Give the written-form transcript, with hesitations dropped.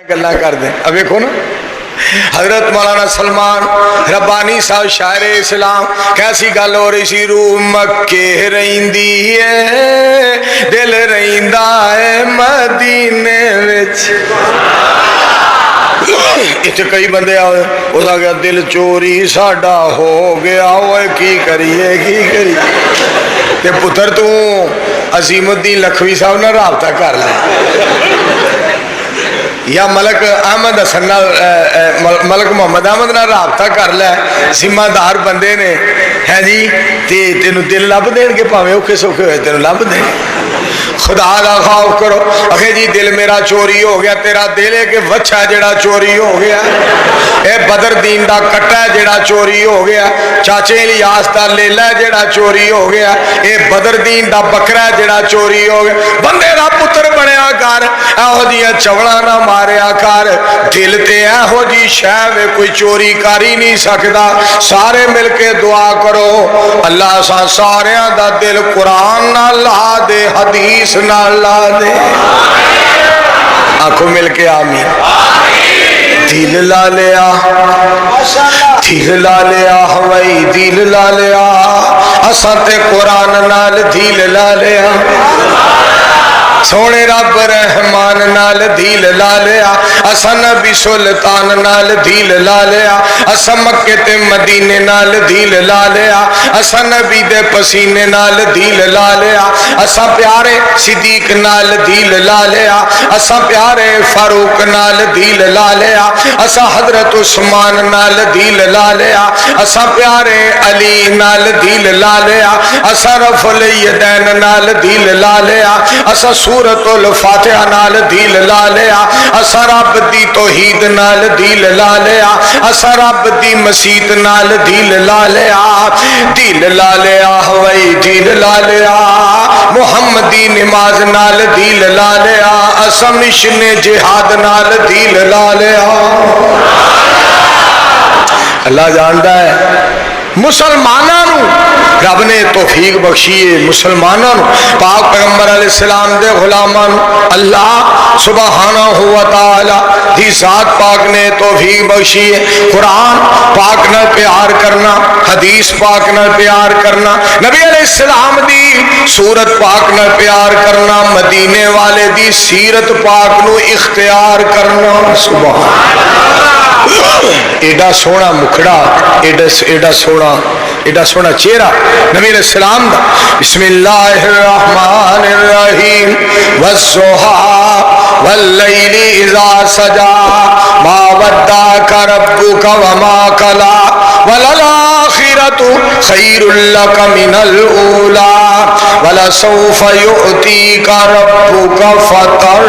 गल्लां कर दें। अब देखो ना हजरत मौलाना सलमान रब्बानी साहब शायर इस्लाम कैसी गल हो रही सी। रूह मक्के रहिंदी है दिल रहिंदा है मदीने विच। इत्थे कई बंदे आ गया दिल चोरी साडा हो गया ओए की करिए ते पुत्र तू अजीमुद्दीन लखवी साहब ना राबता कर ले या मलक अहमद हसन मलक मोहम्मद अहमद ना राबता कर लै। जिम्मेदार बंदे ने है जी ते तेन दिल लभ देंगे भावें औखे सौखे होए तेन लभ दें। खुदा दा खौफ करो। अखे जी दिल मेरा चोरी हो गया तेरा दिल है कि वच्छा जेड़ा चोरी हो गया। ए बदर दीन दा कट्टा जेड़ा चोरी हो गया। चाचे इलियास दा लेला जेड़ा चोरी हो गया। ए बदर दीन दा बकरा जेड़ा चोरी हो गया। बंदे दा पुत्र बनया कर एहो जियां चवला ना मारिया कर। दिल ते एहो जी शै वे कोई चोरी कर ही नहीं सकदा। सारे मिल के दुआ करो अल्लाह सा सारियां दा दिल कुरान नाल ला दे हदीस नाल ला दे। आंखों मिल के आमीन। दिल ला लिया हवाई दिल ला लिया असां ते कुरान नाल दिल ला लिया। सोने रब रहमान नाल दिल ला लिया। असा नबी सुल्तान नाल दिल ला लिया। असा मक्के ते मदीने नाल दिल ला लिया। असा नबी दे पसीने नाल दिल ला लिया। असा प्यारे सिद्दीक नाल दिल ला लिया। असा प्यारे फारूक नाल दिल ला लिया। असा हजरत उस्मान नाल दिल ला लिया। असा प्यारे अली नाल दिल ला लिया। असा रफुल यदैन नाल दिल ला लिया। असा सूरतुल फातिहा नाल दिल ला लिया। असा रब दी तौहीद नाल दिल ला लिया। असा रब दी मसीत नाल दिल ला लिया। दिल ला लिया हवाई दिल ला लिया। मुहम्मदी नमाज नाल दिल ला लिया। असा मिशन जिहाद नाल दिल ला लिया। अल्लाह जानता है मुसलमानों रब ने तौफीक बख्शी है। मुसलमानों पाक पैगंबर अलैहिस्सलाम दे गुलामां अल्लाह सुब्हानहू व तआला दी जात पाक ने तौफीक बख्शी है। कुरान पाक नाल प्यार करना, हदीस पाक नाल प्यार करना, नबी अलैहिस्सलाम दी सूरत पाक नाल प्यार करना, मदीने वाले दी सीरत पाक नू इख्तियार करना। सुभान एडा सोहना मुखड़ा एडा सोहना चेहरा नबी अलैहिस्सलाम दा। बिस्मिल्लाहिर रहमानिर रहीम वज़्ज़ुहा वल्लैलि इज़ा सजा मा वद्दाका रब्बुका वमा कला वलल आखिरतु खैरुल लक मिनल ऊला वलसौफ युअतीका रब्बुका फतर।